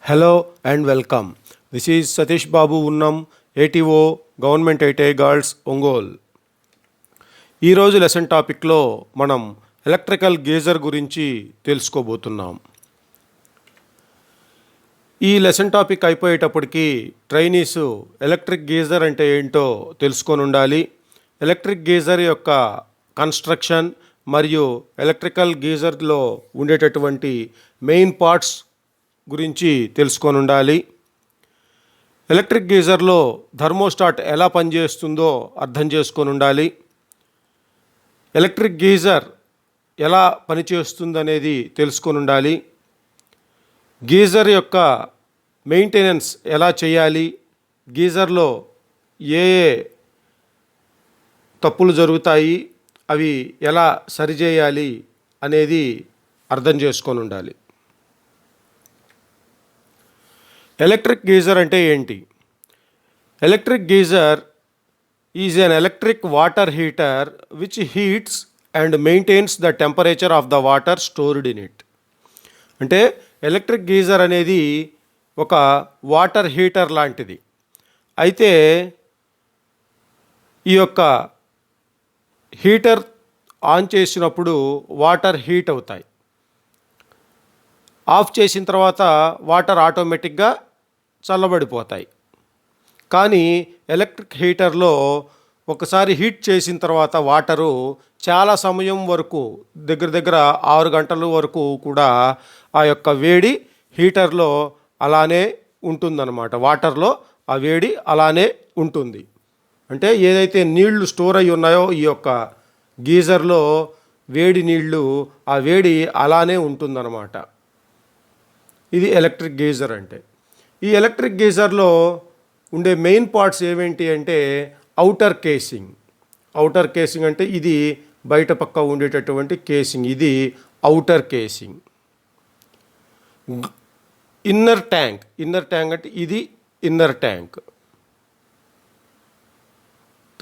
Hello and welcome. This is Satish Babu Unnam, ATO, Government ITI Girls, Ongole. ఈరోజు lesson టాపిక్లో మనం electrical geyser గురించి తెలుసుకోబోతున్నాం. ఈ లెసన్ టాపిక్ అయిపోయేటప్పటికి ట్రైనీస్ ఎలక్ట్రిక్ గీజర్ అంటే ఏంటో తెలుసుకొని ఉండాలి. ఎలక్ట్రిక్ గీజర్ యొక్క కన్స్ట్రక్షన్ మరియు ఎలక్ట్రికల్ గీజర్లో ఉండేటటువంటి మెయిన్ పార్ట్స్ గురించి తెలుసుకొని ఉండాలి. ఎలక్ట్రిక్ గీజర్లో థర్మోస్టాట్ ఎలా పనిచేస్తుందో అర్థం చేసుకొని ఉండాలి. ఎలక్ట్రిక్ గీజర్ ఎలా పనిచేస్తుందనేది తెలుసుకొని ఉండాలి. గీజర్ యొక్క మెయింటెనెన్స్ ఎలా చేయాలి, గీజర్లో ఏ తప్పులు జరుగుతాయి, అవి ఎలా సరిచేయాలి అనేది అర్థం చేసుకొని ఉండాలి. ఎలక్ట్రిక్ గీజర్ అంటే ఏంటి? Electric geyser is an electric water heater which heats and maintains the temperature of the water stored in it. అంటే ఎలక్ట్రిక్ గీజర్ అనేది ఒక వాటర్ హీటర్ లాంటిది. అయితే ఈ యొక్క హీటర్ ఆన్ చేసినప్పుడు వాటర్ హీట్ అవుతాయి. ఆఫ్ చేసిన తర్వాత వాటర్ ఆటోమేటిక్గా చల్లబడిపోతాయి. కానీ ఎలక్ట్రిక్ హీటర్లో ఒకసారి హీట్ చేసిన తర్వాత వాటరు చాలా సమయం వరకు దగ్గర 6 గంటల వరకు కూడా ఆ యొక్క వేడి హీటర్లో అలానే ఉంటుందన్నమాట. వాటర్లో ఆ వేడి అలానే ఉంటుంది. అంటే ఏదైతే నీళ్లు స్టోర్ అయి ఉన్నాయో ఈ యొక్క గీజర్లో వేడి నీళ్లు, ఆ వేడి అలానే ఉంటుందన్నమాట. ఇది ఎలక్ట్రిక్ గీజర్ అంటే. ఈ ఎలక్ట్రిక్ గీజర్లో ఉండే మెయిన్ పార్ట్స్ ఏమేంటి అంటే ఔటర్ కేసింగ్. ఔటర్ కేసింగ్ అంటే ఇది బయట పక్క ఉండేటటువంటి కేసింగ్, ఇది outer casing. Inner tank. Inner tank అంటే ఇది ఇన్నర్ ట్యాంక్.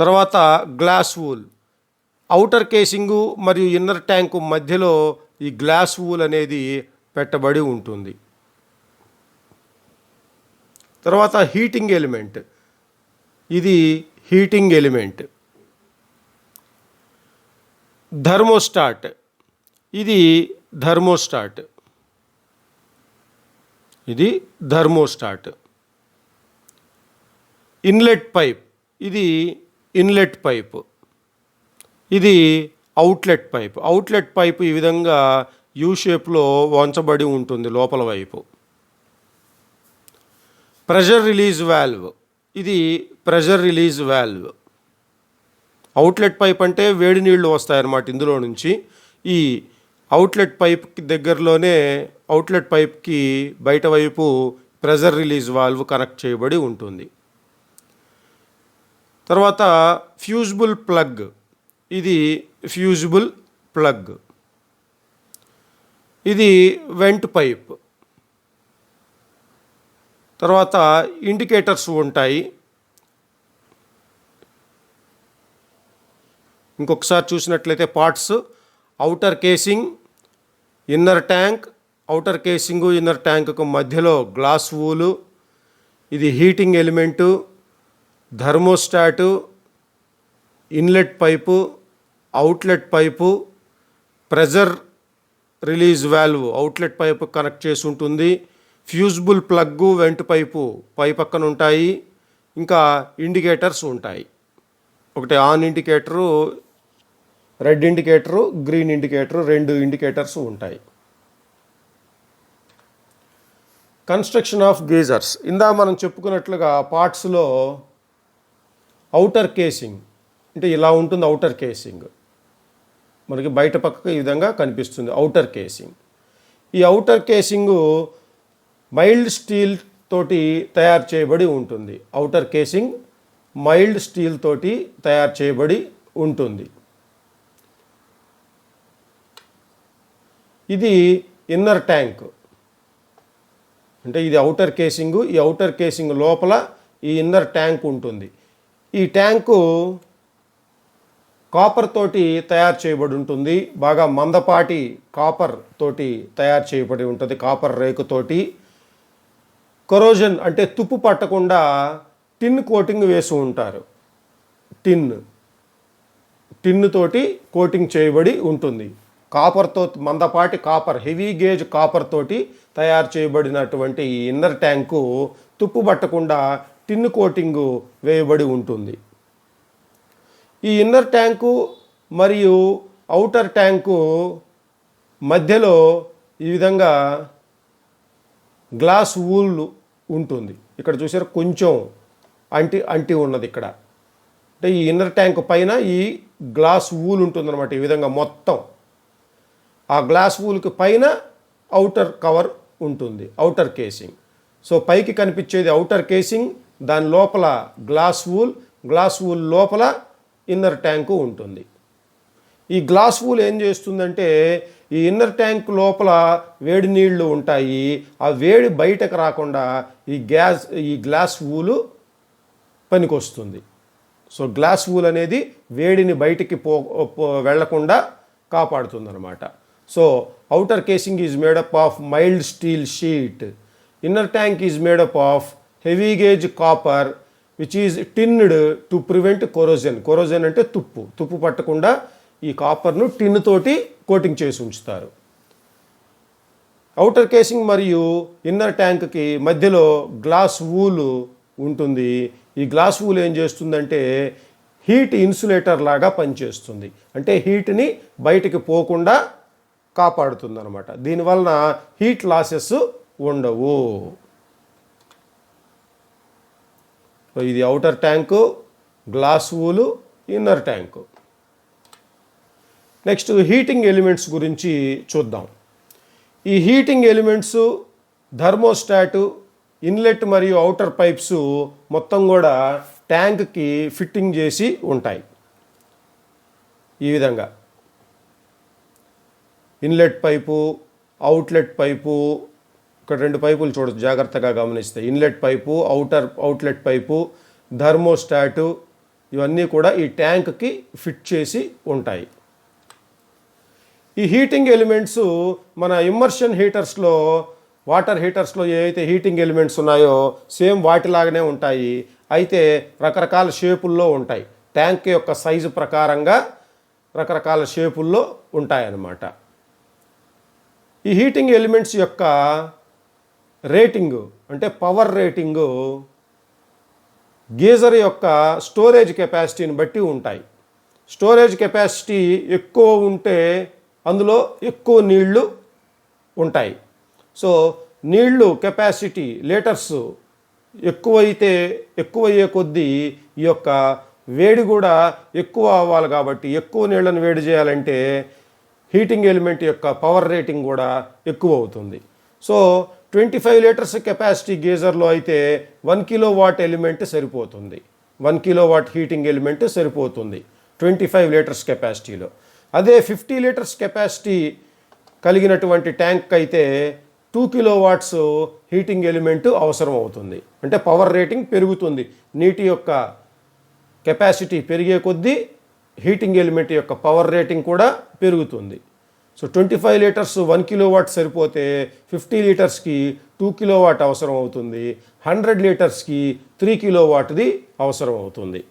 తర్వాత గ్లాస్ వూల్. ఔటర్ కేసింగు మరియు ఇన్నర్ ట్యాంకు మధ్యలో ఈ గ్లాస్ వూల్ అనేది పెట్టబడి ఉంటుంది. తర్వాత హీటింగ్ ఎలిమెంట్. ఇది హీటింగ్ ఎలిమెంట్. థర్మోస్టాట్. ఇది థర్మోస్టాట్. ఇది థర్మోస్టాట్. Inlet pipe. ఇది ఇన్లెట్ పైప్. ఇది అవుట్లెట్ పైప్. అవుట్లెట్ పైప్ ఈ విధంగా యూ షేప్లో వంచబడి ఉంటుంది లోపల వైపు. Pressure release valve. ఇది pressure release valve. Outlet pipe అంటే వేడి నీళ్లు వస్తాయన్నమాట ఇందులో నుంచి. ఈ అవుట్లెట్ పైప్కి దగ్గరలోనే అవుట్లెట్ పైప్కి బయట వైపు ప్రెషర్ రిలీజ్ వాల్వ్ కనెక్ట్ చేయబడి ఉంటుంది. తర్వాత ఫ్యూజిబుల్ ప్లగ్. ఇది ఫ్యూజిబుల్ ప్లగ్. ఇది వెంట్ పైప్. తర్వాత ఇండికేటర్స్ ఉంటాయి. ఇంకొకసారి చూసినట్లయితే parts: outer casing, inner tank, outer casing inner ట్యాంకుకు మధ్యలో గ్లాస్ వూలు, ఇది heating element, thermostat, inlet pipe, outlet pipe, pressure release valve outlet pipe connect చేసి ఉంటుంది. ఫ్యూజిబుల్ ప్లగ్గు వెంట్ పైపు పై పక్కన ఉంటాయి. ఇంకా ఇండికేటర్స్ ఉంటాయి. ఒకటి on indicator, red indicator, green indicator, 2 indicators ఉంటాయి. Construction of geysers. మనం చెప్పుకున్నట్లుగా పార్ట్స్లో ఔటర్ కేసింగ్ అంటే ఇలా ఉంటుంది. ఔటర్ కేసింగ్ మనకి బయట పక్కకు ఈ విధంగా కనిపిస్తుంది ఔటర్ కేసింగ్. ఈ ఔటర్ కేసింగు మైల్డ్ స్టీల్ తోటి తయారు చేయబడి ఉంటుంది. ఔటర్ కేసింగ్ మైల్డ్ స్టీల్ తోటి తయారు చేయబడి ఉంటుంది. ఇది ఇన్నర్ ట్యాంక్. అంటే ఇది ఔటర్ కేసింగు. ఈ ఔటర్ కేసింగ్ లోపల ఈ ఇన్నర్ ట్యాంక్ ఉంటుంది. ఈ ట్యాంకు కాపర్ తోటి తయారు చేయబడి ఉంటుంది. బాగా మందపాటి కాపర్ తోటి తయారు చేయబడి ఉంటుంది. కాపర్ రేకుతోటి కొరోజన్ అంటే తుప్పు పట్టకుండా టిన్ కోటింగ్ వేసి ఉంటారు. టిన్ తోటి కోటింగ్ చేయబడి ఉంటుంది. కాపర్తో, మందపాటి కాపర్, హెవీ గేజ్ కాపర్ తోటి తయారు చేయబడినటువంటి ఈ ఇన్నర్ ట్యాంకు తుప్పు పట్టకుండా టిన్ కోటింగ్ వేయబడి ఉంటుంది. ఈ ఇన్నర్ ట్యాంకు మరియు ఔటర్ ట్యాంకు మధ్యలో ఈ విధంగా గ్లాస్ వూల్ ఉంటుంది. ఇక్కడ చూసారు కొంచెం అంటి ఉన్నది ఇక్కడ. అంటే ఈ ఇన్నర్ ట్యాంక్ పైన ఈ గ్లాస్ వూల్ ఉంటుందన్నమాట. ఈ విధంగా మొత్తం ఆ గ్లాస్ వూల్కి పైన ఔటర్ కవర్ ఉంటుంది, ఔటర్ కేసింగ్. సో పైకి కనిపించేది ఔటర్ కేసింగ్, దాని లోపల గ్లాస్ వూల్ లోపల ఇన్నర్ ట్యాంకు ఉంటుంది. ఈ గ్లాస్ వూల్ ఏం చేస్తుందంటే ఈ ఇన్నర్ ట్యాంక్ లోపల వేడి నీళ్లు ఉంటాయి, ఆ వేడి బయటకు రాకుండా ఈ గ్లాస్ వూలు పనికొస్తుంది. సో గ్లాస్ వూల్ అనేది వేడిని బయటికి వెళ్లకుండా కాపాడుతుంది అనమాట. So outer casing is made up of mild steel sheet. Inner tank is made up of heavy gauge copper which is tinned to prevent corrosion. Corrosion అంటే తుప్పు పట్టకుండా ఈ కాపర్ను టిన్ తోటి కోటింగ్ చేసి ఉంచుతారు. ఔటర్ కేసింగ్ మరియు ఇన్నర్ ట్యాంక్కి మధ్యలో గ్లాస్ వూల్ ఉంటుంది. ఈ గ్లాస్ వూల్ ఏం చేస్తుందంటే హీట్ ఇన్సులేటర్ లాగా పనిచేస్తుంది. అంటే హీట్ని బయటికి పోకుండా కాపాడుతుంది అనమాట. దీనివలన హీట్ లాసెస్ ఉండవు. ఇది outer tank, glass wool, inner tank. Next heating elements గురించి చూద్దాం. ఈ హీటింగ్ ఎలిమెంట్స్ థర్మోస్టాటు, ఇన్లెట్ మరియు ఔటర్ పైప్స్ మొత్తం కూడా ట్యాంక్కి ఫిట్టింగ్ చేసి ఉంటాయి. ఈ విధంగా ఇన్లెట్ పైపు, అవుట్లెట్ పైపు, ఇక్కడ 2 పైపులు చూడొచ్చు జాగ్రత్తగా గమనిస్తే. ఇన్లెట్ పైపు, అవుట్లెట్ పైపు, థర్మోస్టాటు ఇవన్నీ కూడా ఈ ట్యాంక్కి ఫిట్ చేసి ఉంటాయి. ఈ హీటింగ్ ఎలిమెంట్స్ మన ఇమ్మర్షన్ హీటర్స్లో, వాటర్ హీటర్స్లో ఏవైతే హీటింగ్ ఎలిమెంట్స్ ఉన్నాయో సేమ్ వాటిలాగానే ఉంటాయి. అయితే రకరకాల షేపుల్లో ఉంటాయి. ట్యాంక్ యొక్క సైజు ప్రకారంగా రకరకాల షేపుల్లో ఉంటాయన్నమాట. ఈ హీటింగ్ ఎలిమెంట్స్ యొక్క రేటింగు అంటే పవర్ రేటింగు గీజర్ యొక్క స్టోరేజ్ కెపాసిటీని బట్టి ఉంటాయి. స్టోరేజ్ కెపాసిటీ ఎక్కువ ఉంటే అందులో ఎక్కువ నీళ్లు ఉంటాయి. సో నీళ్లు కెపాసిటీ లీటర్స్ ఎక్కువయ్యే కొద్దీ ఈ యొక్క వేడి కూడా ఎక్కువ అవ్వాలి. కాబట్టి ఎక్కువ నీళ్లను వేడి చేయాలంటే హీటింగ్ ఎలిమెంట్ యొక్క పవర్ రేటింగ్ కూడా ఎక్కువ అవుతుంది. సో 25 లీటర్స్ కెపాసిటీ గీజర్లో అయితే 1 కిలోవాట్ ఎలిమెంట్ సరిపోతుంది. 1 కిలోవాట్ హీటింగ్ ఎలిమెంట్ సరిపోతుంది 25 లీటర్స్ కెపాసిటీలో. అదే 50 లీటర్స్ కెపాసిటీ కలిగినటువంటి ట్యాంక్ అయితే 2 కిలోవాట్స్ హీటింగ్ ఎలిమెంట్ అవసరం అవుతుంది. అంటే పవర్ రేటింగ్ పెరుగుతుంది. నీటి యొక్క కెపాసిటీ పెరిగే కొద్దీ హీటింగ్ ఎలిమెంట్ యొక్క పవర్ రేటింగ్ కూడా పెరుగుతుంది. సో 25 లీటర్స్ 1 కిలోవాట్ సరిపోతే 50 లీటర్స్కి 2 కిలోవాట్ అవసరం అవుతుంది. 100 లీటర్స్కి 3 కిలోవాట్ది అవసరం అవుతుంది.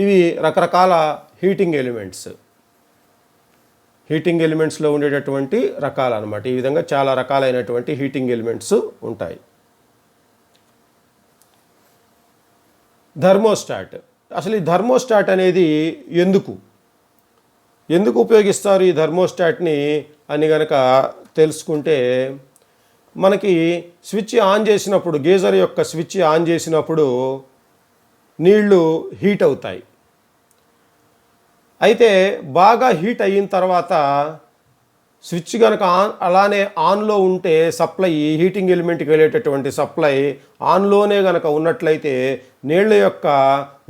ఇవి రకరకాల హీటింగ్ ఎలిమెంట్స్. హీటింగ్ ఎలిమెంట్స్లో ఉండేటటువంటి రకాలు అన్నమాట. ఈ విధంగా చాలా రకాలైనటువంటి హీటింగ్ ఎలిమెంట్స్ ఉంటాయి. థర్మోస్టాట్. అసలు ఈ థర్మోస్టాట్ అనేది ఎందుకు ఉపయోగిస్తారు ఈ థర్మోస్టాట్ని అని గనక తెలుసుకుంటే, మనకి స్విచ్ ఆన్ చేసినప్పుడు, గీజర్ యొక్క స్విచ్ ఆన్ చేసినప్పుడు నీళ్లు హీట్ అవుతాయి. అయితే బాగా హీట్ అయిన తర్వాత స్విచ్ కనుక అలానే ఆన్లో ఉంటే సప్లై, హీటింగ్ ఎలిమెంట్కి వెళ్ళేటటువంటి సప్లై ఆన్లోనే కనుక ఉన్నట్లయితే నీళ్ళ యొక్క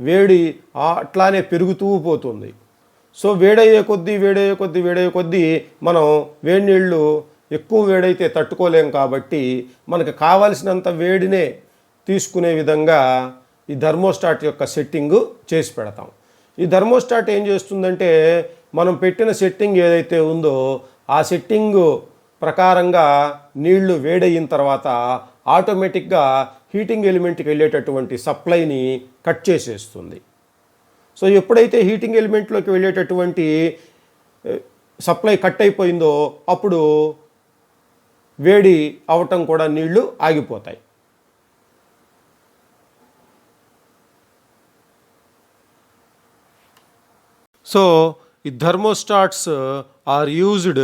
వేడి అట్లానే పెరుగుతూ పోతుంది. సో వేడయ్యే కొద్దీ మనం వేడి నీళ్ళు ఎక్కువ వేడైతే తట్టుకోలేం. కాబట్టి మనకు కావలసినంత వేడినే తీసుకునే విధంగా ఈ థర్మోస్టాట్ యొక్క సెట్టింగు చేసి పెడతాం. ఈ థర్మోస్టాట్ ఏం చేస్తుందంటే మనం పెట్టిన సెట్టింగ్ ఏదైతే ఉందో ఆ సెట్టింగ్ ప్రకారంగా నీళ్లు వేడయిన తర్వాత ఆటోమేటిక్గా హీటింగ్ ఎలిమెంట్కి వెళ్ళేటటువంటి సప్లైని కట్ చేసేస్తుంది. సో ఎప్పుడైతే హీటింగ్ ఎలిమెంట్లోకి వెళ్ళేటటువంటి సప్లై కట్ అయిపోయిందో అప్పుడు వేడి అవటం కూడా నీళ్లు ఆగిపోతాయి. So, the thermostats are used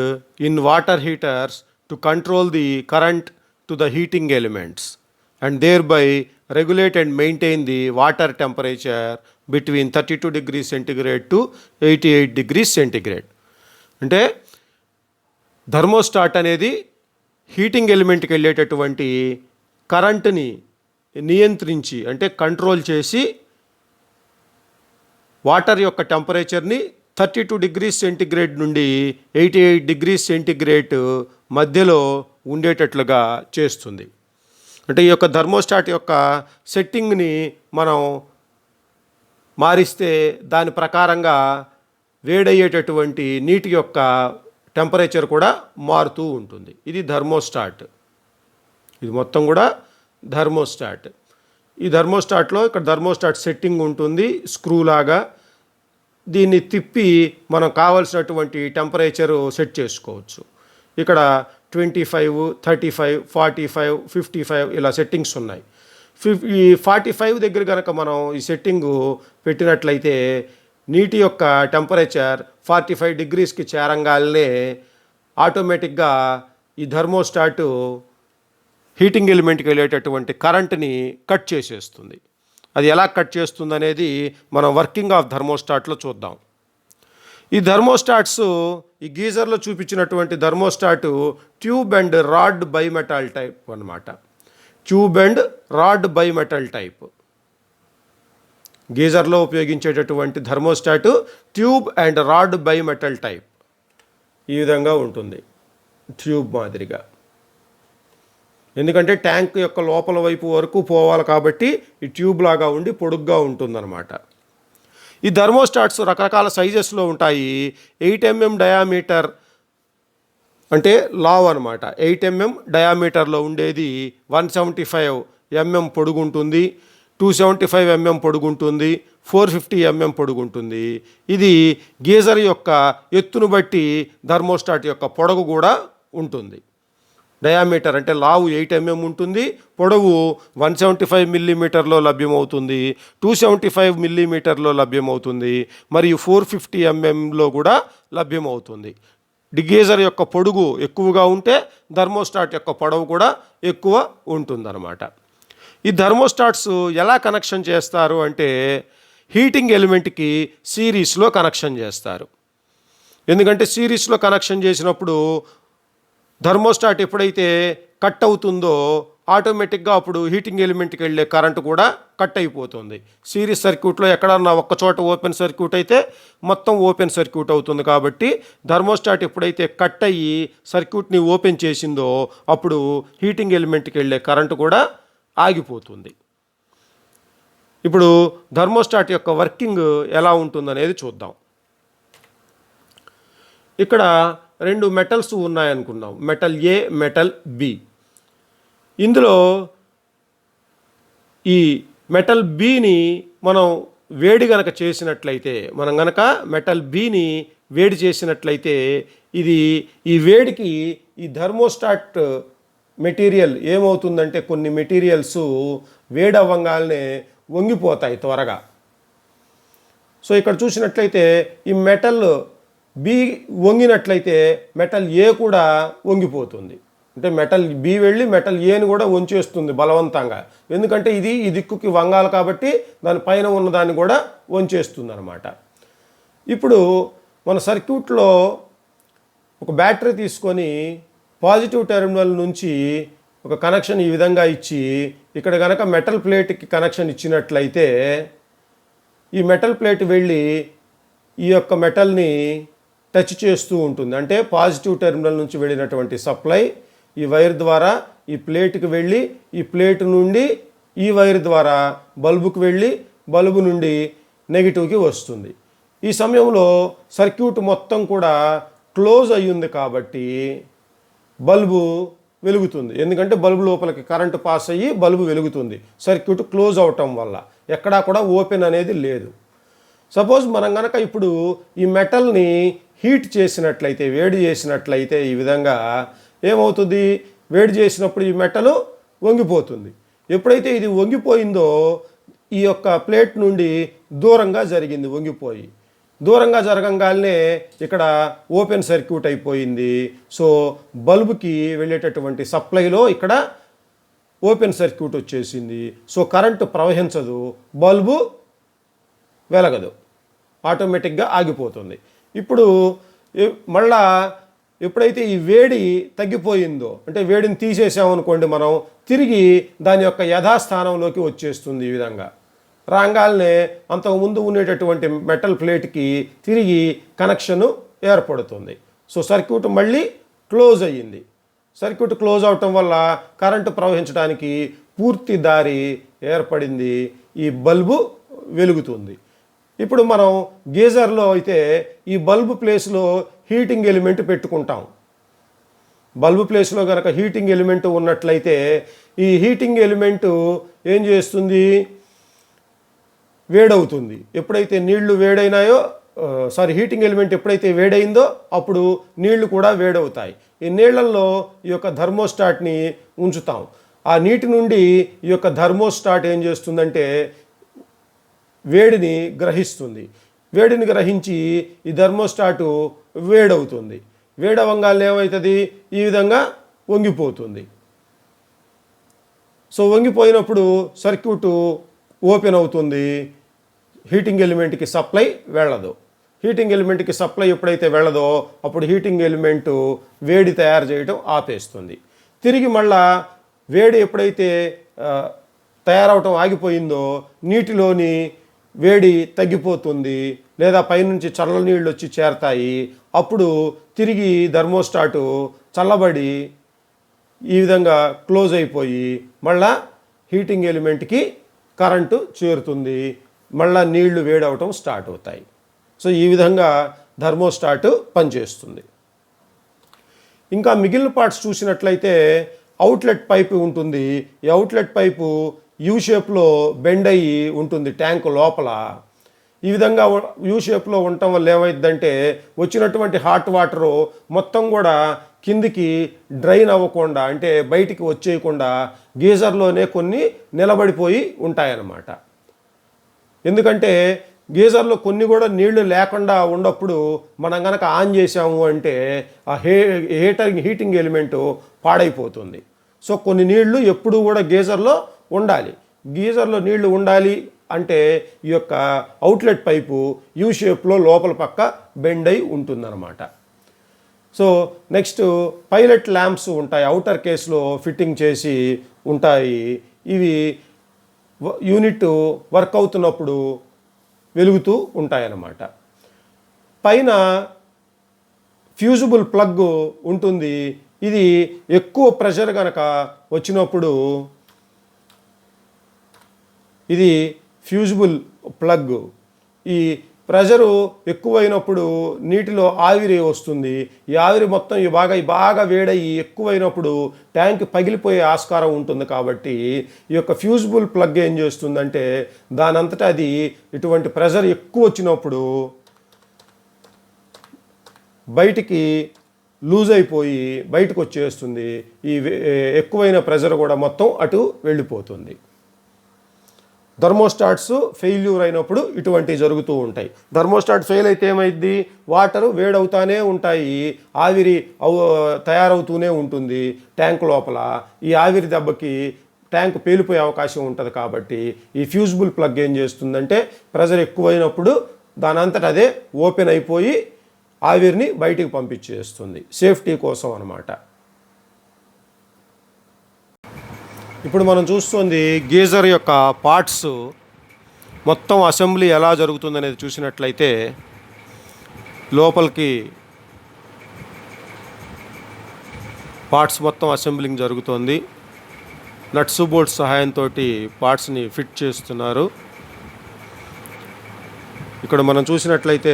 in water heaters to control the current to the heating elements and thereby regulate and maintain the water temperature between 32 degrees centigrade to 88 degrees centigrade. అంటే thermostat అనేది heating ఎలిమెంట్కి వెళ్ళేటటువంటి కరెంటుని నియంత్రించి అంటే control చేసి water యొక్క టెంపరేచర్ని 32 degrees centigrade నుండి 88 degrees centigrade మధ్యలో ఉండేటట్లుగా చేస్తుంది. అంటే ఈ యొక్క థర్మోస్టాట్ యొక్క సెట్టింగ్ని మనం మారిస్తే దాని ప్రకారంగా వేడయ్యేటటువంటి నీటి యొక్క టెంపరేచర్ కూడా మారుతూ ఉంటుంది. ఇది థర్మోస్టాట్. ఇది మొత్తం కూడా థర్మోస్టాట్. ఈ థర్మోస్టాట్లో ఇక్కడ థర్మోస్టాట్ సెట్టింగ్ ఉంటుంది స్క్రూ లాగా. దీన్ని తిప్పి మనం కావాల్సినటువంటి టెంపరేచరు సెట్ చేసుకోవచ్చు. ఇక్కడ 25, 35, 45, 55 ఇలా సెట్టింగ్స్ ఉన్నాయి. ఈ 45 దగ్గర కనుక మనం ఈ సెట్టింగు పెట్టినట్లయితే నీటి యొక్క టెంపరేచర్ 45 డిగ్రీస్కి చేరంగానే ఆటోమేటిక్గా ఈ థర్మోస్టాటు హీటింగ్ ఎలిమెంట్కి వెళ్ళేటటువంటి కరెంట్ని కట్ చేసేస్తుంది. అది ఎలా కట్ చేస్తుంది అనేది మనం వర్కింగ్ ఆఫ్ థర్మోస్టాట్లో చూద్దాం. ఈ థర్మోస్టాట్స్ ఈ గీజర్లో చూపించినటువంటి thermostat tube and rod bimetal type అన్నమాట. Tube and rod bimetal type. గీజర్లో ఉపయోగించేటటువంటి thermostat tube and rod bimetal type. ఈ విధంగా ఉంటుంది ట్యూబ్ మాదిరిగా. ఎందుకంటే ట్యాంక్ యొక్క లోపల వైపు వరకు పోవాలి కాబట్టి ఈ ట్యూబ్ లాగా ఉండి పొడుగ్గా ఉంటుందన్నమాట. ఈ థర్మోస్టాట్స్ రకరకాల సైజెస్లో ఉంటాయి. 8 mm డయామీటర్ అంటే లావ్ అనమాట. 8 mm డయామీటర్లో ఉండేది 175 mm పొడుగుంటుంది, 275 mm పొడుగుంటుంది, 450 mm పొడుగుంటుంది. ఇది గీజర్ యొక్క ఎత్తును బట్టి థర్మోస్టాట్ యొక్క పొడవు కూడా ఉంటుంది. డయామీటర్ అంటే లావు 8 mm ఉంటుంది, పొడవు 175 మిల్లీమీటర్లో లభ్యమవుతుంది, 275 మిల్లీమీటర్లో లభ్యమవుతుంది, మరియు 450 mmలో కూడా లభ్యమవుతుంది. గీజర్ యొక్క పొడుగు ఎక్కువగా ఉంటే థర్మోస్టాట్ యొక్క పొడవు కూడా ఎక్కువ ఉంటుందన్నమాట. ఈ థర్మోస్టాట్స్ ఎలా కనెక్షన్ చేస్తారు అంటే హీటింగ్ ఎలిమెంట్కి సిరీస్లో కనెక్షన్ చేస్తారు. ఎందుకంటే సిరీస్లో కనెక్షన్ చేసినప్పుడు థర్మోస్టాట్ ఎప్పుడైతే కట్ అవుతుందో ఆటోమేటిక్గా అప్పుడు హీటింగ్ ఎలిమెంట్కి వెళ్ళే కరెంటు కూడా కట్ అయిపోతుంది. సిరీస్ సర్క్యూట్లో ఎక్కడన్నా ఒక్క చోట ఓపెన్ సర్క్యూట్ అయితే మొత్తం ఓపెన్ సర్క్యూట్ అవుతుంది. కాబట్టి థర్మోస్టాట్ ఎప్పుడైతే కట్ అయ్యి సర్క్యూట్ని ఓపెన్ చేసిందో అప్పుడు హీటింగ్ ఎలిమెంట్కి వెళ్ళే కరెంటు కూడా ఆగిపోతుంది. ఇప్పుడు థర్మోస్టాట్ యొక్క వర్కింగ్ ఎలా ఉంటుందనేది చూద్దాం. ఇక్కడ 2 మెటల్స్ ఉన్నాయనుకున్నాం, మెటల్ ఏ, మెటల్ బి. ఇందులో ఈ మెటల్ బిని మనం వేడి గనక చేసినట్లయితే, మనం గనక మెటల్ బిని వేడి చేసినట్లయితే ఇది ఈ వేడికి ఈ థర్మోస్టాట్ మెటీరియల్ ఏమవుతుందంటే కొన్ని మెటీరియల్స్ వేడి అవ్వగానే వంగిపోతాయి త్వరగా. సో ఇక్కడ చూసినట్లయితే ఈ మెటల్ బి వంగినట్లయితే మెటల్ ఏ కూడా వంగిపోతుంది. అంటే మెటల్ బి వెళ్ళి మెటల్ ఏని కూడా వంచేస్తుంది బలవంతంగా. ఎందుకంటే ఇది ఈ దిక్కుకి వంగాలి కాబట్టి దానిపైన ఉన్నదాన్ని కూడా వంచేస్తుంది అనమాట. ఇప్పుడు మన సర్క్యూట్లో ఒక బ్యాటరీ తీసుకొని పాజిటివ్ టెర్మినల్ నుంచి ఒక కనెక్షన్ ఈ విధంగా ఇచ్చి ఇక్కడ కనుక మెటల్ ప్లేట్కి కనెక్షన్ ఇచ్చినట్లయితే ఈ మెటల్ ప్లేట్ వెళ్ళి ఈ యొక్క మెటల్ని టచ్ చేస్తూ ఉంటుంది. అంటే పాజిటివ్ టెర్మినల్ నుంచి వెళ్ళినటువంటి సప్లై ఈ వైర్ ద్వారా ఈ ప్లేట్కి వెళ్ళి ఈ ప్లేట్ నుండి ఈ వైర్ ద్వారా బల్బుకి వెళ్ళి బల్బు నుండి నెగిటివ్కి వస్తుంది. ఈ సమయంలో సర్క్యూట్ మొత్తం కూడా క్లోజ్ అయ్యింది కాబట్టి బల్బు వెలుగుతుంది. ఎందుకంటే బల్బు లోపలికి కరెంటు పాస్ అయ్యి బల్బు వెలుగుతుంది, సర్క్యూట్ క్లోజ్ అవటం వల్ల. ఎక్కడా కూడా ఓపెన్ అనేది లేదు. సపోజ్ మనం కనుక ఇప్పుడు ఈ మెటల్ని హీట్ చేసినట్లయితే, వేడి చేసినట్లయితే, ఈ విధంగా ఏమవుతుంది, వేడి చేసినప్పుడు ఈ మెటల్ వంగిపోతుంది. ఎప్పుడైతే ఇది వంగిపోయిందో ఈ యొక్క ప్లేట్ నుండి దూరంగా జరిగింది, వంగిపోయి దూరంగా జరగంగానే ఇక్కడ ఓపెన్ సర్క్యూట్ అయిపోయింది. సో బల్బుకి వెళ్ళేటటువంటి సప్లైలో ఇక్కడ ఓపెన్ సర్క్యూట్ వచ్చేసింది. సో కరెంటు ప్రవహించదు, బల్బు వెలగదు, ఆటోమేటిక్గా ఆగిపోతుంది. ఇప్పుడు మళ్ళా ఎప్పుడైతే ఈ వేడి తగ్గిపోయిందో, అంటే వేడిని తీసేసామనుకోండి మనం, తిరిగి దాని యొక్క యథాస్థానంలోకి వచ్చేస్తుంది. ఈ విధంగా రాగానే అంతకుముందు ఉండేటటువంటి మెటల్ ప్లేట్కి తిరిగి కనెక్షను ఏర్పడుతుంది. సో సర్క్యూట్ మళ్ళీ క్లోజ్ అయ్యింది. సర్క్యూట్ క్లోజ్ అవటం వల్ల కరెంటు ప్రవహించడానికి పూర్తి దారి ఏర్పడింది, ఈ బల్బు వెలుగుతుంది. ఇప్పుడు మనం గీజర్లో అయితే ఈ బల్బు ప్లేస్లో హీటింగ్ ఎలిమెంట్ పెట్టుకుంటాం. బల్బు ప్లేస్లో కనుక హీటింగ్ ఎలిమెంట్ ఉన్నట్లయితే ఈ హీటింగ్ ఎలిమెంట్ ఏం చేస్తుంది, వేడవుతుంది. ఎప్పుడైతే నీళ్లు వేడైనాయో హీటింగ్ ఎలిమెంట్ ఎప్పుడైతే వేడైందో అప్పుడు నీళ్లు కూడా వేడవుతాయి. ఈ నీళ్లలో ఈ యొక్క థర్మోస్టాట్ని ఉంచుతాం. ఆ నీటి నుండి ఈ యొక్క థర్మోస్టాట్ ఏం చేస్తుందంటే వేడిని గ్రహిస్తుంది. వేడిని గ్రహించి ఈ థర్మోస్టాటు వేడవుతుంది. వేడవంగానే ఏమవుతుంది, ఈ విధంగా వంగిపోతుంది. సో వంగిపోయినప్పుడు సర్క్యూటు ఓపెన్ అవుతుంది, హీటింగ్ ఎలిమెంట్కి సప్లై వెళ్ళదు. హీటింగ్ ఎలిమెంట్కి సప్లై ఎప్పుడైతే వెళ్ళదో అప్పుడు హీటింగ్ ఎలిమెంటు వేడి తయారు చేయడం ఆపేస్తుంది. తిరిగి మళ్ళా వేడి ఎప్పుడైతే తయారవటం ఆగిపోయిందో నీటిలోని వేడి తగ్గిపోతుంది, లేదా పైనుంచి చల్ల నీళ్ళు వచ్చి చేరతాయి. అప్పుడు తిరిగి థర్మోస్టాటు చల్లబడి ఈ విధంగా క్లోజ్ అయిపోయి మళ్ళా హీటింగ్ ఎలిమెంట్కి కరెంటు చేరుతుంది, మళ్ళా నీళ్లు వేడవటం స్టార్ట్ అవుతాయి. సో ఈ విధంగా థర్మోస్టాట్ పనిచేస్తుంది. ఇంకా మిగిలిన పార్ట్స్ చూసినట్లయితే అవుట్లెట్ పైపు ఉంటుంది. ఈ అవుట్లెట్ పైపు యూ షేప్లో బెండ్ అయ్యి ఉంటుంది ట్యాంకు లోపల. ఈ విధంగా యూ షేప్లో ఉండటం వల్ల ఏమైందంటే వచ్చినటువంటి హాట్ వాటరు మొత్తం కూడా కిందికి డ్రైన్ అవ్వకుండా, అంటే బయటికి వచ్చేయకుండా గీజర్లోనే కొన్ని నిలబడిపోయి ఉంటాయన్నమాట. ఎందుకంటే గీజర్లో కొన్ని కూడా నీళ్లు లేకుండా ఉన్నప్పుడు మనం కనుక ఆన్ చేసాము అంటే ఆ హీటింగ్ ఎలిమెంటు పాడైపోతుంది. సో కొన్ని నీళ్లు ఎప్పుడూ కూడా గీజర్లో ఉండాలి. గీజర్లో నీళ్లు ఉండాలి అంటే ఈ యొక్క అవుట్లెట్ పైపు యూ షేప్లో లోపల పక్క బెండ్ అయి ఉంటుందన్నమాట. సో నెక్స్ట్ పైలట్ ల్యాంప్స్ ఉంటాయి, అవుటర్ కేస్లో ఫిట్టింగ్ చేసి ఉంటాయి. ఇవి యూనిట్ వర్క్ అవుతున్నప్పుడు వెలుగుతూ ఉంటాయన్నమాట. పైన ఫ్యూజిబుల్ ప్లగ్ ఉంటుంది. ఇది ఎక్కువ ప్రెషర్ కనుక వచ్చినప్పుడు ఇది ఫ్యూజిబుల్ ప్లగ్. ఈ ప్రెషరు ఎక్కువైనప్పుడు నీటిలో ఆవిరి వస్తుంది. ఈ ఆవిరి మొత్తం బాగా వేడయ్యి ఎక్కువైనప్పుడు ట్యాంక్ పగిలిపోయే ఆస్కారం ఉంటుంది. కాబట్టి ఈ యొక్క ఫ్యూజిబుల్ ప్లగ్ ఏం చేస్తుందంటే దానంతటా అది ఇటువంటి ప్రెషర్ ఎక్కువ వచ్చినప్పుడు బయటికి లూజ్ అయిపోయి బయటకు వచ్చేస్తుంది. ఈ ఎక్కువైన ప్రెషర్ కూడా మొత్తం అటు వెళ్ళిపోతుంది. థర్మోస్టాట్స్ ఫెయిల్యూర్ అయినప్పుడు ఇటువంటివి జరుగుతూ ఉంటాయి. థర్మోస్టాట్ ఫెయిల్ అయితే ఏమైంది, వాటరు వేడవుతానే ఉంటాయి, ఆవిరి తయారవుతూనే ఉంటుంది ట్యాంక్ లోపల. ఈ ఆవిరి దెబ్బకి ట్యాంక్ పేలిపోయే అవకాశం ఉంటుంది. కాబట్టి ఈ ఫ్యూజిబుల్ ప్లగ్ ఏం చేస్తుందంటే ప్రెషర్ ఎక్కువైనప్పుడు దానంతట అదే ఓపెన్ అయిపోయి ఆవిరిని బయటికి పంపించేస్తుంది, సేఫ్టీ కోసం అన్నమాట. ఇప్పుడు మనం చూస్తుంది గీజర్ యొక్క పార్ట్స్ మొత్తం అసెంబ్లీ ఎలా జరుగుతుందనేది చూసినట్లయితే లోపలికి పార్ట్స్ మొత్తం అసెంబ్లింగ్ జరుగుతోంది. నట్స్ బోల్ట్స్ సహాయంతో పార్ట్స్ని ఫిట్ చేస్తున్నారు. ఇక్కడ మనం చూసినట్లయితే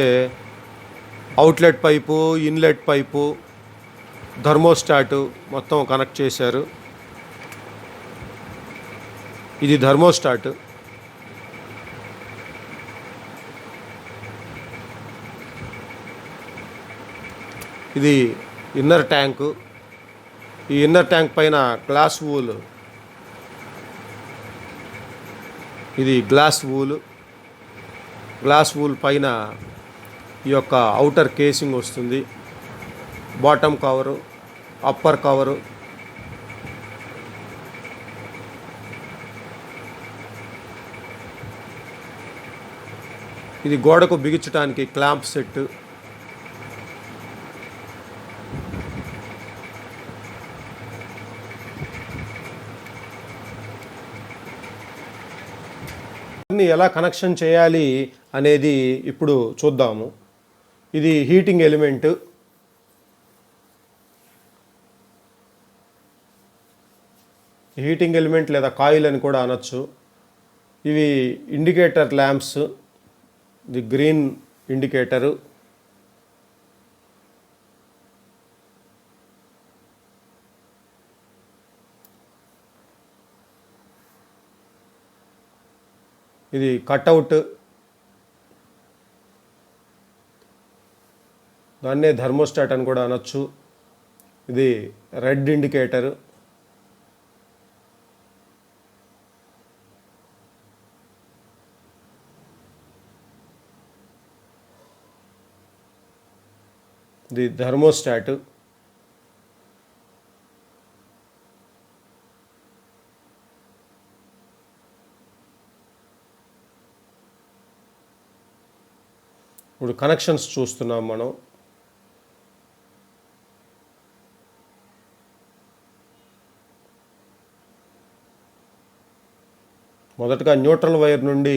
అవుట్లెట్ పైపు, ఇన్లెట్ పైపు, థర్మోస్టాటు మొత్తం కనెక్ట్ చేశారు. ఇది థర్మోస్టాట్. ఇది ఇన్నర్ ట్యాంకు. ఈ ఇన్నర్ ట్యాంక్ పైన గ్లాస్ వూల్, ఇది గ్లాస్ వూల్ పైన ఈ యొక్క అవుటర్ కేసింగ్ వస్తుంది. బాటమ్ కవరు, అప్పర్ కవరు, ఇది గోడకు బిగించడానికి క్లాంప్ సెట్. ఎలా కనెక్షన్ చేయాలి అనేది ఇప్పుడు చూద్దాము. ఇది హీటింగ్ ఎలిమెంట్. హీటింగ్ ఎలిమెంట్ లేదా కాయిల్ అని కూడా అనొచ్చు. ఇవి ఇండికేటర్ ల్యాంప్స్. ఇది గ్రీన్ ఇండికేటరు. ఇది కట్అవుట్. దాన్నే థర్మోస్టాట్ అని కూడా అనొచ్చు. ఇది రెడ్ ఇండికేటరు. ఇది థర్మోస్టాట్. ఇప్పుడు కనెక్షన్స్ చూస్తున్నాం మనం. మొదటగా న్యూట్రల్ వైర్ నుండి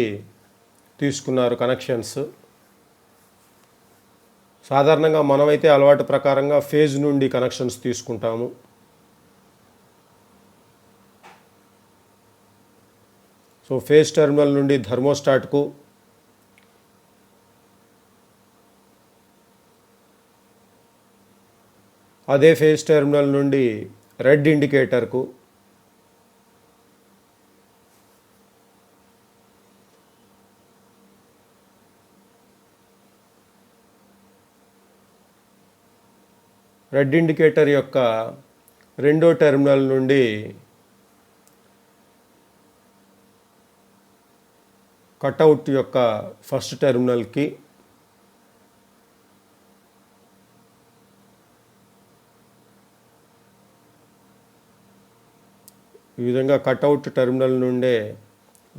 తీసుకున్నారు కనెక్షన్స్. సాధారణంగా మనమైతే అలవాటు ప్రకారంగా ఫేజ్ నుండి కనెక్షన్స్ తీసుకుంటాము. సో ఫేజ్ టెర్మినల్ నుండి థర్మోస్టాట్కు, అదే ఫేజ్ టెర్మినల్ నుండి రెడ్ ఇండికేటర్కు, రెడ్ ఇండికేటర్ యొక్క రెండో టెర్మినల్ నుండి కట్అవుట్ యొక్క ఫస్ట్ టెర్మినల్కి, ఈ విధంగా కట్అవుట్ టెర్మినల్ నుండే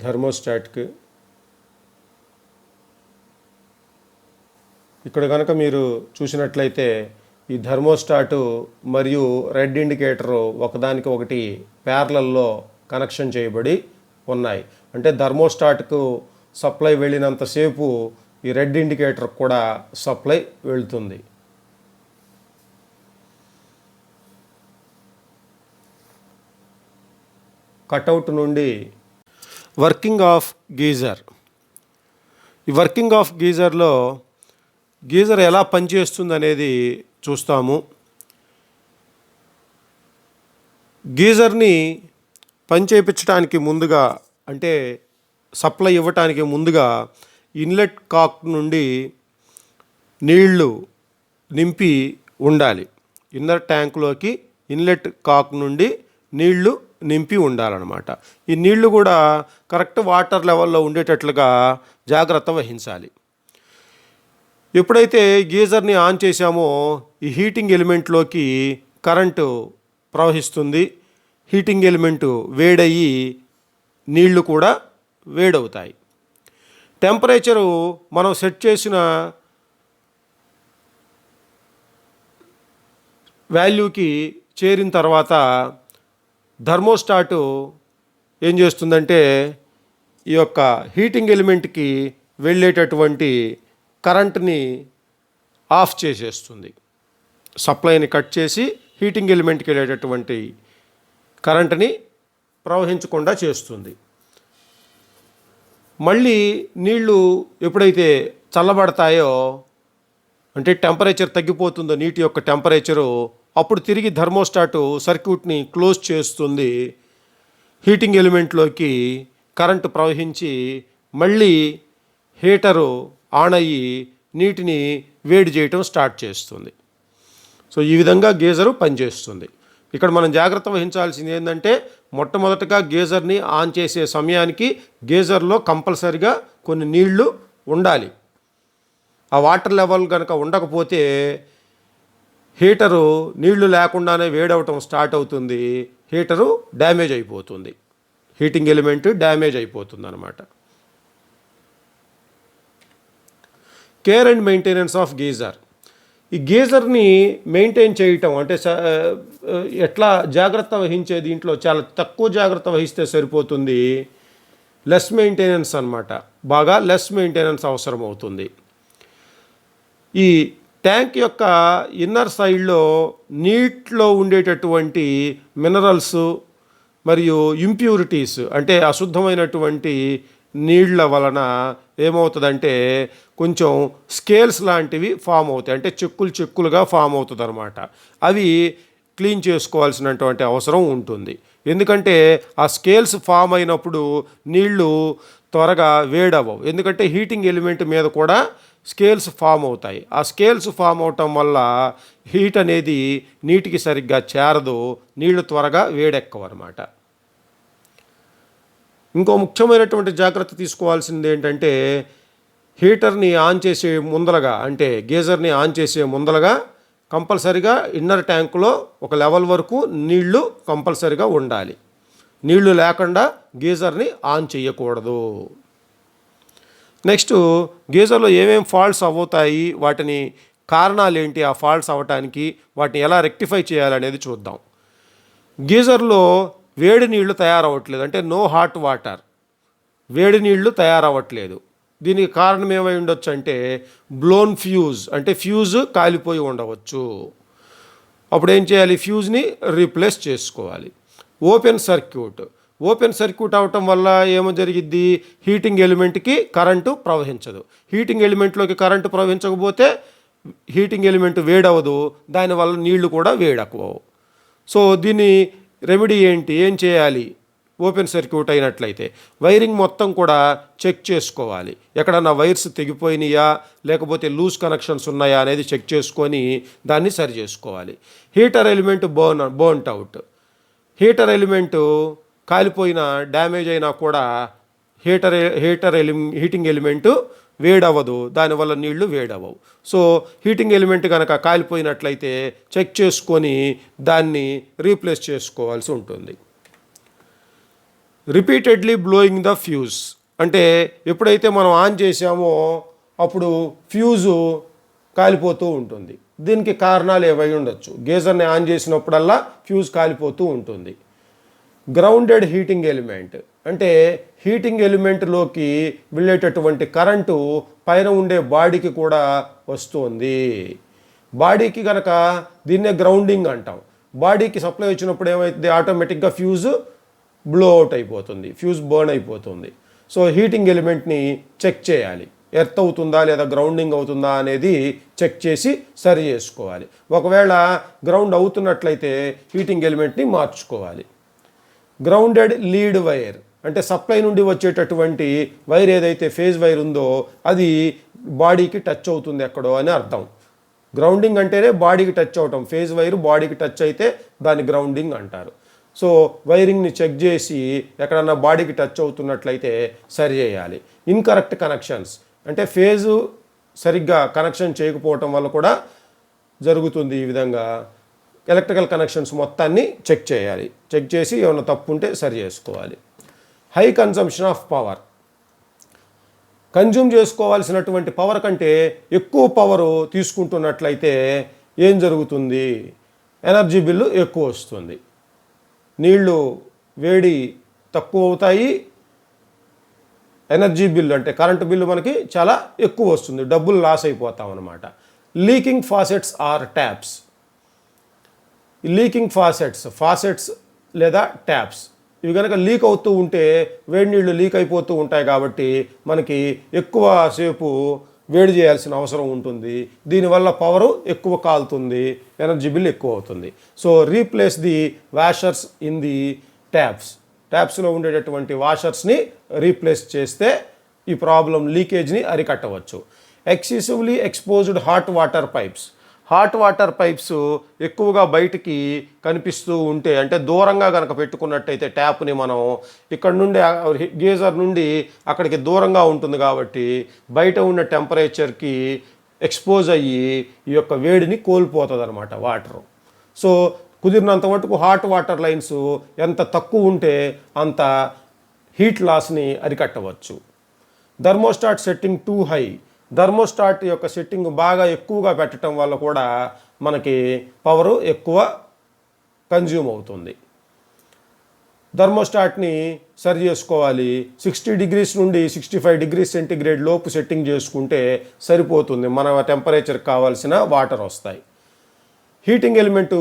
థర్మోస్టాట్కి. ఇక్కడ కనుక మీరు చూసినట్లయితే ఈ థర్మోస్టాటు మరియు రెడ్ ఇండికేటరు ఒకదానికి ఒకటి ప్యారలల్లో కనెక్షన్ చేయబడి ఉన్నాయి. అంటే థర్మోస్టాట్కు సప్లై వెళ్ళినంతసేపు ఈ రెడ్ ఇండికేటర్ కూడా సప్లై వెళ్తుంది. కట్అవుట్ నుండి వర్కింగ్ ఆఫ్ గీజర్. ఈ వర్కింగ్ ఆఫ్ గీజర్లో గీజర్ ఎలా పనిచేస్తుంది అనేది చూస్తాము. గీజర్ని పనిచేయించడానికి ముందుగా, అంటే సప్లై ఇవ్వటానికి ముందుగా ఇన్లెట్ కాక్ నుండి నీళ్లు నింపి ఉండాలి. ఇన్నర్ ట్యాంకులోకి ఇన్లెట్ కాక్ నుండి నీళ్లు నింపి ఉండాలన్నమాట. ఈ నీళ్లు కూడా కరెక్ట్ వాటర్ లెవెల్లో ఉండేటట్లుగా జాగ్రత్త వహించాలి. ఎప్పుడైతే గీజర్ని ఆన్ చేశామో ఈ హీటింగ్ ఎలిమెంట్లోకి కరెంటు ప్రవహిస్తుంది. హీటింగ్ ఎలిమెంటు వేడయ్యి నీళ్లు కూడా వేడవుతాయి. టెంపరేచరు మనం సెట్ చేసిన వాల్యూకి చేరిన తర్వాత థర్మోస్టాటు ఏం చేస్తుందంటే ఈ యొక్క హీటింగ్ ఎలిమెంట్కి వెళ్ళేటటువంటి కరెంట్ని ఆఫ్ చేసేస్తుంది. సప్లైని కట్ చేసి హీటింగ్ ఎలిమెంట్కి వెళ్ళేటటువంటి కరెంట్ని ప్రవహించకుండా చేస్తుంది. మళ్ళీ నీళ్లు ఎప్పుడైతే చల్లబడతాయో, అంటే టెంపరేచర్ తగ్గిపోతుందో నీటి యొక్క టెంపరేచరు, అప్పుడు తిరిగి థర్మోస్టాటు సర్క్యూట్ని క్లోజ్ చేస్తుంది. హీటింగ్ ఎలిమెంట్లోకి కరెంటు ప్రవహించి మళ్ళీ హీటరు ఆన్ అయ్యి నీటిని వేడి చేయటం స్టార్ట్ చేస్తుంది. సో ఈ విధంగా గీజరు పనిచేస్తుంది. ఇక్కడ మనం జాగ్రత్త వహించాల్సింది ఏంటంటే, మొట్టమొదటగా గీజర్ని ఆన్ చేసే సమయానికి గీజర్లో కంపల్సరిగా కొన్ని నీళ్లు ఉండాలి. ఆ వాటర్ లెవెల్ కనుక ఉండకపోతే హీటరు నీళ్లు లేకుండానే వేడవటం స్టార్ట్ అవుతుంది. హీటరు డ్యామేజ్ అయిపోతుంది, హీటింగ్ ఎలిమెంట్ డ్యామేజ్ అయిపోతుంది అన్నమాట. Care and maintenance of geyser. ఈ గీజర్ని మెయింటైన్ చేయటం అంటే ఎట్లా జాగ్రత్త వహించే దీంట్లో చాలా తక్కువ జాగ్రత్త వహిస్తే సరిపోతుంది. లెస్ మెయింటెనెన్స్ అన్నమాట, బాగా లెస్ మెయింటెనెన్స్ అవసరం అవుతుంది. ఈ ట్యాంక్ యొక్క ఇన్నర్ సైడ్లో నీటిలో ఉండేటటువంటి మినరల్స్ మరియు ఇంప్యూరిటీస్ అంటే అశుద్ధమైనటువంటి నీళ్ల వలన ఏమవుతుందంటే కొంచెం స్కేల్స్ లాంటివి ఫామ్ అవుతాయి, అంటే చెక్కులుగా ఫామ్ అవుతుంది అనమాట. అవి క్లీన్ చేసుకోవాల్సినటువంటి అవసరం ఉంటుంది. ఎందుకంటే ఆ స్కేల్స్ ఫామ్ అయినప్పుడు నీళ్లు త్వరగా వేడవవు, ఎందుకంటే హీటింగ్ ఎలిమెంట్ మీద కూడా స్కేల్స్ ఫామ్ అవుతాయి. ఆ స్కేల్స్ ఫామ్ అవటం వల్ల హీట్ అనేది నీటికి సరిగ్గా చేరదు, నీళ్లు త్వరగా వేడెక్కవు అనమాట. ఇంకో ముఖ్యమైనటువంటి జాగ్రత్త తీసుకోవాల్సింది ఏంటంటే, హీటర్ని ఆన్ చేసే ముందరగా అంటే గీజర్ని ఆన్ చేసే ముందరగా కంపల్సరిగా ఇన్నర్ ట్యాంకులో ఒక లెవెల్ వరకు నీళ్లు కంపల్సరిగా ఉండాలి. నీళ్లు లేకుండా గీజర్ని ఆన్ చేయకూడదు. నెక్స్ట్, గీజర్లో ఏమేమి ఫాల్ట్స్ అవుతాయి, వాటిని కారణాలు ఏంటి, ఆ ఫాల్ట్స్ అవ్వటానికి వాటిని ఎలా రెక్టిఫై చేయాలనేది చూద్దాం. గీజర్లో వేడి నీళ్లు తయారవ్వట్లేదు, అంటే నో హాట్ వాటర్, వేడి నీళ్లు తయారవ్వట్లేదు. దీనికి కారణం ఏమై ఉండొచ్చు అంటే బ్లోన్ ఫ్యూజ్, అంటే ఫ్యూజ్ కాలిపోయి ఉండవచ్చు. అప్పుడు ఏం చేయాలి, ఫ్యూజ్ని రీప్లేస్ చేసుకోవాలి. ఓపెన్ సర్క్యూట్ అవటం వల్ల ఏమో జరిగిద్ది, హీటింగ్ ఎలిమెంట్కి కరెంటు ప్రవహించదు. హీటింగ్ ఎలిమెంట్లోకి కరెంటు ప్రవహించకపోతే హీటింగ్ ఎలిమెంట్ వేడవదు, దానివల్ల నీళ్లు కూడా వేడెక్కవు. సో దీని రెమెడీ ఏంటి, ఏం చేయాలి? ఓపెన్ సర్క్యూట్ అయినట్లయితే వైరింగ్ మొత్తం కూడా చెక్ చేసుకోవాలి. ఎక్కడన్నా వైర్స్ తెగిపోయినాయా లేకపోతే లూజ్ కనెక్షన్స్ ఉన్నాయా అనేది చెక్ చేసుకొని దాన్ని సరి చేసుకోవాలి. Heater element burnt out, heater element కాలిపోయినా డ్యామేజ్ అయినా కూడా హీటింగ్ ఎలిమెంటు వేడవ్వదు, దానివల్ల నీళ్లు వేడవవు. సో హీటింగ్ ఎలిమెంట్ కనుక కాలిపోయినట్లయితే చెక్ చేసుకొని దాన్ని రీప్లేస్ చేసుకోవాల్సి ఉంటుంది. రిపీటెడ్లీ బ్లోయింగ్ ద ఫ్యూజ్, అంటే ఎప్పుడైతే మనం ఆన్ చేసామో అప్పుడు ఫ్యూజు కాలిపోతూ ఉంటుంది. దీనికి కారణాలు ఏవై ఉండొచ్చు. గీజర్ని ఆన్ చేసినప్పుడల్లా ఫ్యూజ్ కాలిపోతూ ఉంటుంది. గ్రౌండెడ్ హీటింగ్ ఎలిమెంట్, అంటే హీటింగ్ ఎలిమెంట్లోకి వెళ్ళేటటువంటి కరెంటు పైన ఉండే బాడీకి కూడా వస్తుంది. బాడీకి కనుక దీన్నే గ్రౌండింగ్ అంటాం. బాడీకి సప్లై వచ్చినప్పుడు ఏమైతుంది, ఆటోమేటిక్గా ఫ్యూజ్ బ్లో అవుట్ అయిపోతుంది, ఫ్యూజ్ బర్న్ అయిపోతుంది. సో హీటింగ్ ఎలిమెంట్ని చెక్ చేయాలి, ఎర్త్ అవుతుందా లేదా గ్రౌండింగ్ అవుతుందా అనేది చెక్ చేసి సరి చేసుకోవాలి. ఒకవేళ గ్రౌండ్ అవుతున్నట్లయితే హీటింగ్ ఎలిమెంట్ని మార్చుకోవాలి. గ్రౌండెడ్ లీడ్ వైర్, అంటే సప్లై నుండి వచ్చేటటువంటి వైర్ ఏదైతే ఫేజ్ వైర్ ఉందో అది బాడీకి టచ్ అవుతుంది ఎక్కడో అని అర్థం. గ్రౌండింగ్ అంటేనే బాడీకి టచ్ అవటం, ఫేజ్ వైర్ బాడీకి టచ్ అయితే దాన్ని గ్రౌండింగ్ అంటారు. సో వైరింగ్ని చెక్ చేసి ఎక్కడన్నా బాడీకి టచ్ అవుతున్నట్లయితే సరి చేయాలి. ఇన్కరెక్ట్ కనెక్షన్స్, అంటే ఫేజు సరిగ్గా కనెక్షన్ చేయకపోవటం వల్ల కూడా జరుగుతుంది. ఈ విధంగా ఎలక్ట్రికల్ కనెక్షన్స్ మొత్తాన్ని చెక్ చేయాలి. చెక్ చేసి ఏమైనా తప్పు ఉంటే సరి చేసుకోవాలి. High consumption of power, consume చేసుకోవాల్సినటువంటి పవర్ కంటే ఎక్కువ పవరు తీసుకుంటున్నట్లయితే ఏం జరుగుతుంది, ఎనర్జీ బిల్లు ఎక్కువ వస్తుంది. నీళ్లు వేడి తక్కువ అవుతాయి, ఎనర్జీ బిల్లు అంటే కరెంటు బిల్లు మనకి చాలా ఎక్కువ వస్తుంది, డబ్బులు లాస్ అయిపోతాం అన్నమాట. Leaking faucets or taps, leaking faucets లేదా ట్యాప్స్ ఇవి కనుక లీక్ అవుతూ ఉంటే వేడి నీళ్ళు లీక్ అయిపోతూ ఉంటాయి కాబట్టి మనకి ఎక్కువ సేపు వేడి చేయాల్సిన అవసరం ఉంటుంది. దీనివల్ల పవరు ఎక్కువ కాలుతుంది, ఎనర్జీ బిల్ ఎక్కువ అవుతుంది. So replace the washers in the ట్యాప్స్లో ఉండేటటువంటి వాషర్స్ని రీప్లేస్ చేస్తే ఈ ప్రాబ్లం లీకేజ్ని అరికట్టవచ్చు. Excessively exposed hot water pipes ఎక్కువగా బయటికి కనిపిస్తూ ఉంటే, అంటే దూరంగా కనుక పెట్టుకున్నట్టయితే ట్యాప్ని మనం ఇక్కడ నుండి గీజర్ నుండి అక్కడికి దూరంగా ఉంటుంది కాబట్టి బయట ఉన్న టెంపరేచర్కి ఎక్స్పోజ్ అయ్యి ఈ యొక్క వేడిని కోల్పోతుంది అనమాట వాటరు. సో కుదిరినంత మటుకు హాట్ వాటర్ లైన్స్ ఎంత తక్కువ ఉంటే అంత హీట్ లాస్ని అరికట్టవచ్చు. Thermostat setting too high, thermostat యొక్క సెట్టింగ్ బాగా ఎక్కువగా పెట్టడం వల్ల కూడా మనకి పవరు ఎక్కువ కన్జ్యూమ్ అవుతుంది. థర్మోస్టాట్ని సరి చేసుకోవాలి. 60 degrees నుండి 65 degrees సెంటిగ్రేడ్ లోపు సెట్టింగ్ చేసుకుంటే సరిపోతుంది. మన టెంపరేచర్కి కావాల్సిన వాటర్ వస్తాయి. హీటింగ్ ఎలిమెంటు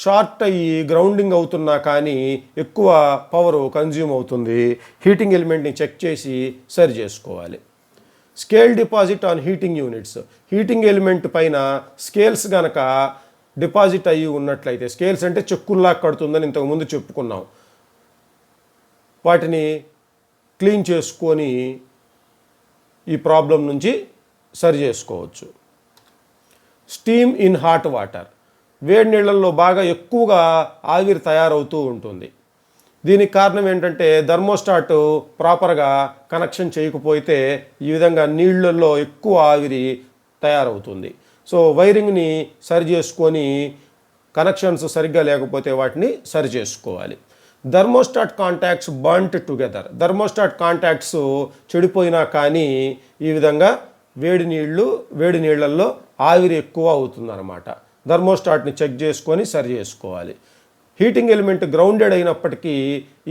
షార్ట్ అయ్యి గ్రౌండింగ్ అవుతున్నా కానీ ఎక్కువ పవరు కన్జ్యూమ్ అవుతుంది. హీటింగ్ ఎలిమెంట్ని చెక్ చేసి సరి చేసుకోవాలి. Scale deposit on heating units, heating element పైన స్కేల్స్ గనక డిపాజిట్ అయ్యి ఉన్నట్లయితే, స్కేల్స్ అంటే చెక్కుల్లా కడుతుందని ఇంతకుముందు చెప్పుకున్నాం, వాటిని క్లీన్ చేసుకొని ఈ ప్రాబ్లం నుంచి సరి చేసుకోవచ్చు. స్టీమ్ ఇన్ హాట్ వాటర్, వేడి నీళ్ళల్లో బాగా ఎక్కువగా ఆవిరి తయారవుతూ ఉంటుంది. దీనికి కారణం ఏంటంటే థర్మోస్టాట్ ప్రాపర్గా కనెక్షన్ చేయకపోతే ఈ విధంగా నీళ్ళల్లో ఎక్కువ ఆవిరి తయారవుతుంది. సో వైరింగ్ని సరి చేసుకొని కనెక్షన్స్ సరిగ్గా లేకపోతే వాటిని సరి చేసుకోవాలి. Thermostat contacts burnt together, thermostat contacts చెడిపోయినా కానీ ఈ విధంగా వేడి నీళ్ళల్లో ఆవిరి ఎక్కువ అవుతుందన్నమాట. థర్మోస్టాట్ని చెక్ చేసుకొని సరి చేసుకోవాలి. హీటింగ్ ఎలిమెంట్ గ్రౌండెడ్ అయినప్పటికీ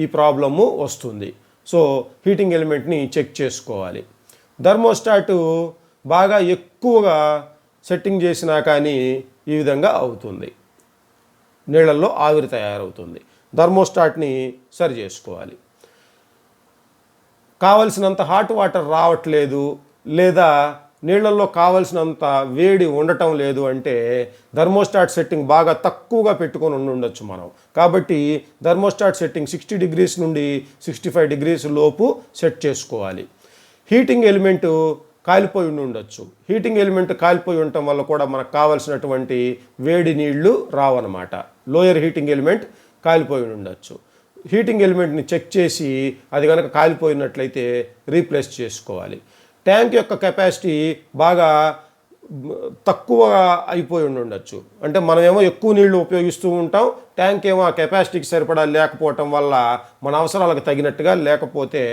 ఈ ప్రాబ్లము వస్తుంది. సో హీటింగ్ ఎలిమెంట్ని చెక్ చేసుకోవాలి. థర్మోస్టాట్ బాగా ఎక్కువగా సెట్టింగ్ చేసినా కానీ ఈ విధంగా అవుతుంది, నీళ్ళల్లో ఆవిరి తయారవుతుంది. థర్మోస్టాట్ని సరి చేసుకోవాలి. కావలసినంత హాట్ వాటర్ రావట్లేదు లేదా నీళ్ళల్లో కావలసినంత వేడి ఉండటం లేదు అంటే థర్మోస్టాట్ సెట్టింగ్ బాగా తక్కువగా పెట్టుకొని ఉండొచ్చు మనం. కాబట్టి థర్మోస్టాట్ సెట్టింగ్ 60 degrees నుండి 65 degrees లోపు సెట్ చేసుకోవాలి. హీటింగ్ ఎలిమెంట్ కాలిపోయి ఉండొచ్చు. హీటింగ్ ఎలిమెంట్ కాలిపోయి ఉండటం వల్ల కూడా మనకు కావలసినటువంటి వేడి నీళ్లు రావన్నమాట. లోయర్ హీటింగ్ ఎలిమెంట్ కాలిపోయి ఉండొచ్చు. హీటింగ్ ఎలిమెంట్ని చెక్ చేసి అది కనుక కాలిపోయినట్లయితే రీప్లేస్ చేసుకోవాలి. ట్యాంక్ యొక్క కెపాసిటీ బాగా తక్కువ అయిపోయి ఉండొచ్చు. అంటే మనమేమో ఎక్కువ నీళ్లు ఉపయోగిస్తూ ఉంటాం, ట్యాంక్ ఏమో ఆ కెపాసిటీకి సరిపడా లేకపోవటం వల్ల మన అవసరాలకు తగినట్టుగా లేకపోతే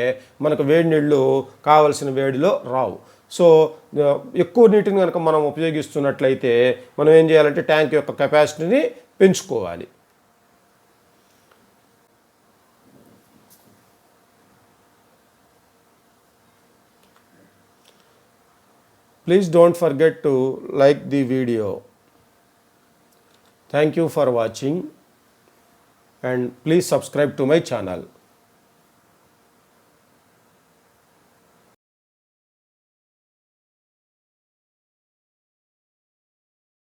మనకు వేడి నీళ్ళు కావలసిన వేడిలో రావు. సో ఎక్కువ నీటిని కనుక మనం ఉపయోగిస్తున్నట్లయితే మనం ఏం చేయాలంటే ట్యాంక్ యొక్క కెపాసిటీని పెంచుకోవాలి. Please don't forget to like the video. Thank you for watching and please subscribe to my channel.